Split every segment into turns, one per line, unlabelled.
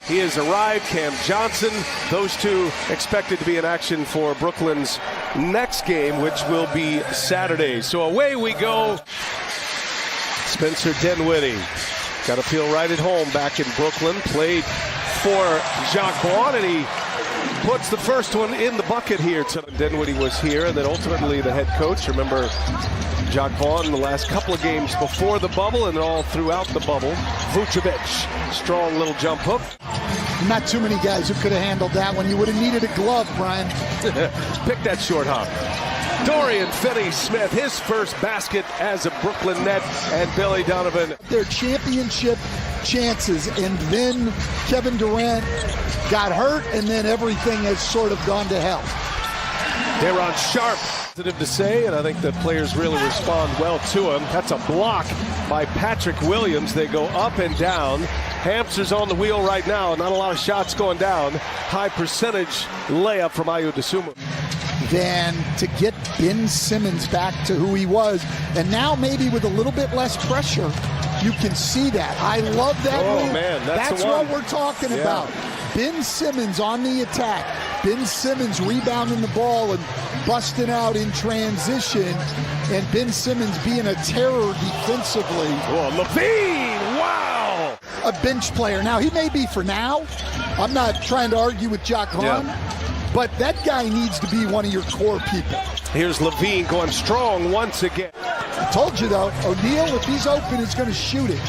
He has arrived, Cam Johnson. Those two expected to be in action for Brooklyn's next game, which will be Saturday. So away we go. Spencer Dinwiddie got to feel right at home back in Brooklyn. Played for Jacques Vaughn, and he puts the first one in the bucket here. Dinwiddie was here, and then ultimately the head coach. Remember, Jacques Vaughn the last couple of games before the bubble and all throughout the bubble. Vucevic, strong little jump hook.
Not too many guys who could have handled that one. You would have needed a glove, Brian.
Pick that short hop. Dorian Finney-Smith, his first basket as a Brooklyn Net, and Billy Donovan.
Their championship chances, and then Kevin Durant got hurt, and then everything has sort of gone to hell.
They're on Sharp. To say, and I think the players really respond well to him. That's a block by Patrick Williams. They go up and down. Hamster's on the wheel right now. Not a lot of shots going down. High percentage layup from Ayo Dosunmu.
Then to get Ben Simmons back to who he was, and now maybe with a little bit less pressure, you can see that. I love that move.
Man,
that's what we're talking about. Ben Simmons on the attack. Ben Simmons rebounding the ball and busting out in transition, and Ben Simmons being a terror defensively.
Oh, Levine, wow!
A bench player. Now, he may be for now. I'm not trying to argue with Jacques Vaughn, but that guy needs to be one of your core people.
Here's Levine going strong once again.
I told you, though, O'Neal, if he's open, is going to shoot it.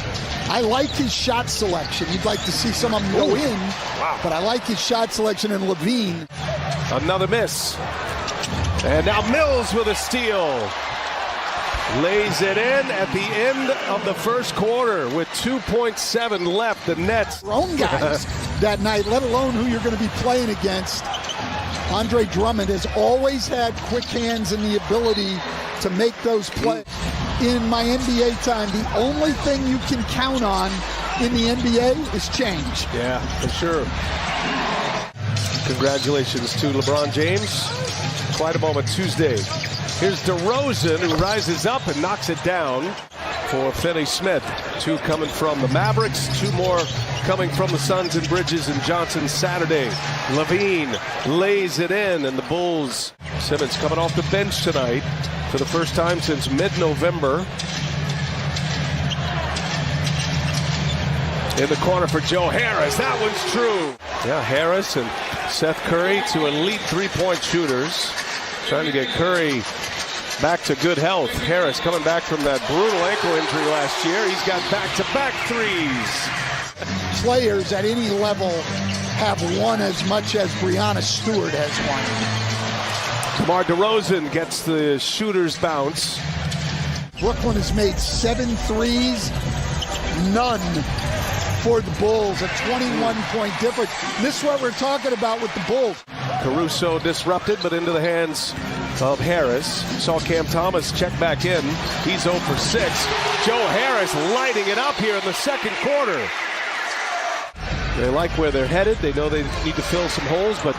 I like his shot selection. You'd like to see some of them go in, but I like his shot selection in Levine.
Another miss. And now Mills with a steal. Lays it in at the end of the first quarter with 2.7 left. The Nets.
Their own guys that night, let alone who you're going to be playing against. Andre Drummond has always had quick hands and the ability to make those plays. In my NBA time, the only thing you can count on in the NBA is change.
Yeah, for sure. Congratulations to LeBron James. Quite a moment Tuesday. Here's DeRozan, who rises up and knocks it down for Finney-Smith. Two coming from the Mavericks, two more coming from the Suns and Bridges and Johnson Saturday. Levine lays it in, and the Bulls. Simmons coming off the bench tonight for the first time since mid-November. In the corner for Joe Harris. That one's true. Yeah, Harris and Seth Curry, two elite three-point shooters. Trying to get Curry back to good health. Harris coming back from that brutal ankle injury last year. He's got back-to-back threes.
Players at any level have won as much as Breanna Stewart has won.
DeMar DeRozan gets the shooter's bounce.
Brooklyn has made 7 threes, none for the Bulls, a 21-point difference. This is what we're talking about with the Bulls.
Caruso disrupted, but into the hands of Harris. Saw Cam Thomas check back in. He's 0 for 6. Joe Harris lighting it up here in the second quarter. They like where they're headed. They know they need to fill some holes, but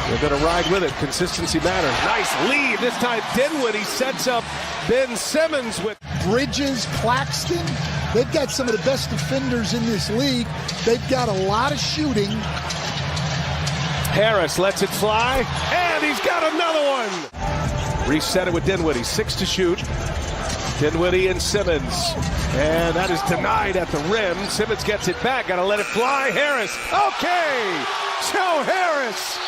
they're going to ride with it. Consistency matters. Nice lead. This time Dinwiddie sets up Ben Simmons with
Bridges, Claxton. They've got some of the best defenders in this league. They've got a lot of shooting.
Harris lets it fly, and he's got another one. Reset it with Dinwiddie. 6 to shoot. Dinwiddie and Simmons. And that is denied at the rim. Simmons gets it back. Got to let it fly. Harris. Okay. Joe Harris.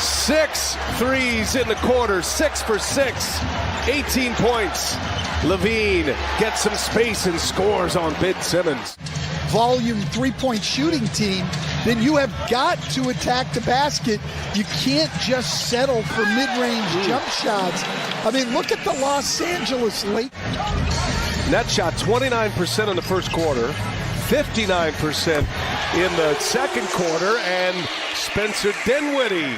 6 threes in the quarter. 6 for 6. 18 points. Levine gets some space and scores on Ben Simmons.
Volume three-point shooting team, then you have got to attack the basket. You can't just settle for mid-range jump shots. I mean, look at the Los Angeles Lakers.
Net shot 29% in the first quarter, 59% in the second quarter, and Spencer Dinwiddie.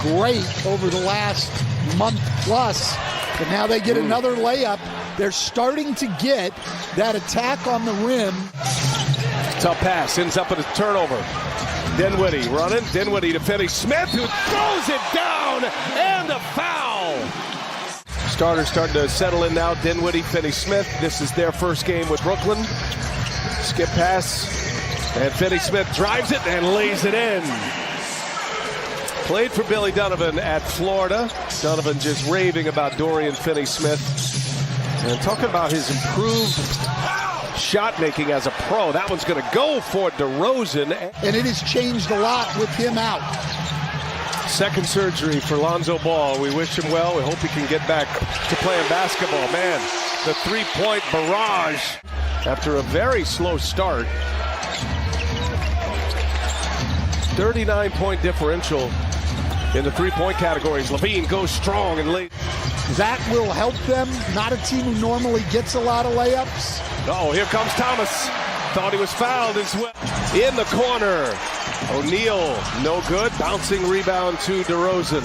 Great over the last month plus, but now they get another layup. They're starting to get that attack on the rim.
Tough pass, ends up with a turnover. Dinwiddie running, Dinwiddie to Finney-Smith, who throws it down, and a foul. Starters starting to settle in now. Dinwiddie, Finney-Smith. This is their first game with Brooklyn. Skip pass. And Finney-Smith drives it and lays it in. Played for Billy Donovan at Florida. Donovan just raving about Dorian Finney-Smith. And talking about his improved shot making as a pro. That one's going to go for DeRozan.
And it has changed a lot with him out.
Second surgery for Lonzo Ball. We wish him well. We hope he can get back to playing basketball. Man, the three-point barrage after a very slow start. 39-point differential in the three-point categories. LaVine goes strong and late.
That will help them. Not a team who normally gets a lot of layups.
Oh, here comes Thomas. Thought he was fouled as well. In the corner. O'Neal, no good. Bouncing rebound to DeRozan.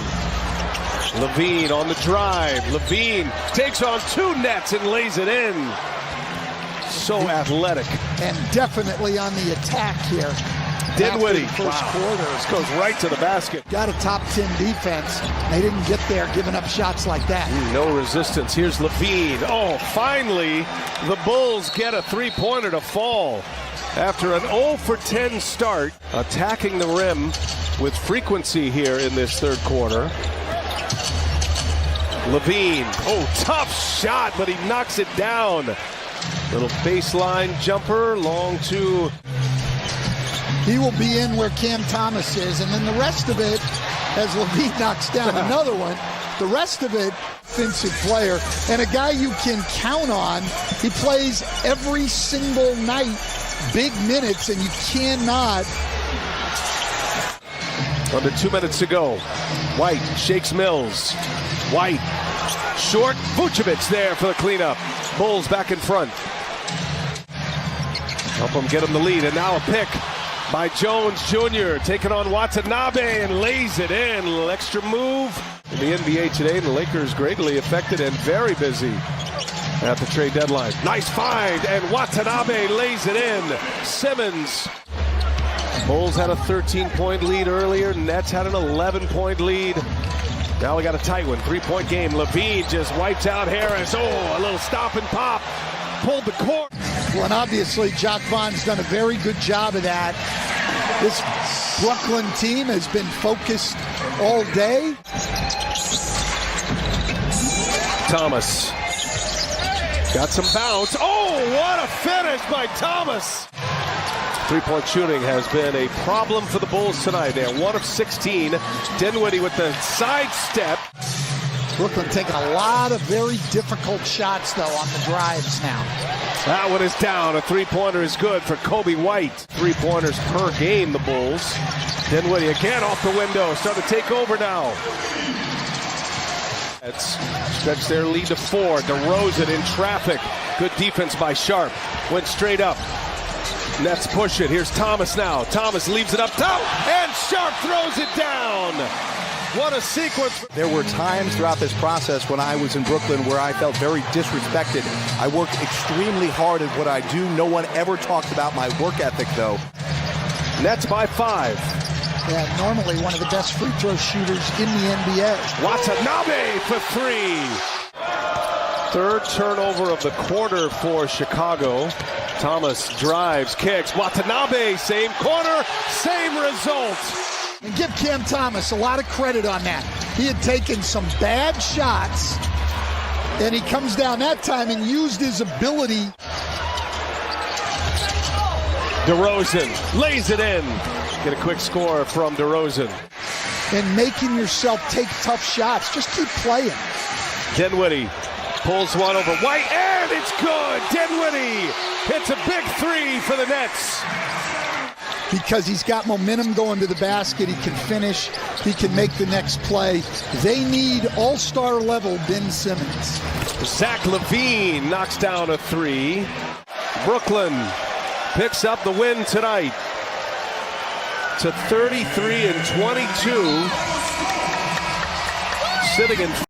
LaVine on the drive. LaVine takes on two nets and lays it in. So athletic.
And definitely on the attack here.
Dinwiddie.
First quarter.
This goes right to the basket.
Got a top 10 defense. They didn't get there giving up shots like that.
No resistance. Here's LaVine. Oh, finally, the Bulls get a three-pointer to fall. After an 0 for 10 start, attacking the rim with frequency here in this third quarter. LaVine. Oh, tough shot, but he knocks it down. Little baseline jumper, long two.
He will be in where Cam Thomas is, and then the rest of it, as LaVine knocks down another one, the rest of it, offensive player, and a guy you can count on. He plays every single night, big minutes, and you cannot.
Under 2 minutes to go. White shakes Mills. White, short, Vucevic there for the cleanup. Bulls back in front. Help them get him the lead, and now a pick by Jones Jr. taking on Watanabe and lays it in. A little extra move. In the NBA today, the Lakers greatly affected and very busy at the trade deadline. Nice find, and Watanabe lays it in. Simmons. Bulls had a 13-point lead earlier. Nets had an 11-point lead. Now we got a tight one. Three-point game. LaVine just wipes out Harris. Oh, a little stop and pop. Pulled the court.
Well, and obviously, Jock Vaughn's done a very good job of that. This Brooklyn team has been focused all day.
Thomas. Got some bounce. Oh, what a finish by Thomas. Three-point shooting has been a problem for the Bulls tonight. They're 1 of 16. Dinwiddie with the sidestep.
Brooklyn taking a lot of very difficult shots, though, on the drives now.
That one is down. A three-pointer is good for Kobe White. Three-pointers per game, the Bulls. Dinwiddie again off the window. Starting to take over now. It's stretched their lead to 4. DeRozan in traffic. Good defense by Sharp. Went straight up. Nets push it. Here's Thomas now. Thomas leaves it up top, and Sharp throws it down. What a sequence.
There were times throughout this process when I was in Brooklyn where I felt very disrespected. I worked extremely hard at what I do. No one ever talks about my work ethic, though.
Nets by 5.
Yeah, normally one of the best free throw shooters in the NBA.
Watanabe for 3. Third turnover of the quarter for Chicago. Thomas drives, kicks. Watanabe, same corner, same result.
And give Cam Thomas a lot of credit on that. He had taken some bad shots, and he comes down that time and used his ability.
DeRozan lays it in. Get a quick score from DeRozan.
And making yourself take tough shots. Just keep playing.
Dinwiddie pulls one over White, and it's good. Dinwiddie hits a big 3 for the Nets.
Because he's got momentum going to the basket. He can finish. He can make the next play. They need all-star level Ben Simmons.
Zach LaVine knocks down a 3. Brooklyn picks up the win tonight to 33-22. Sitting in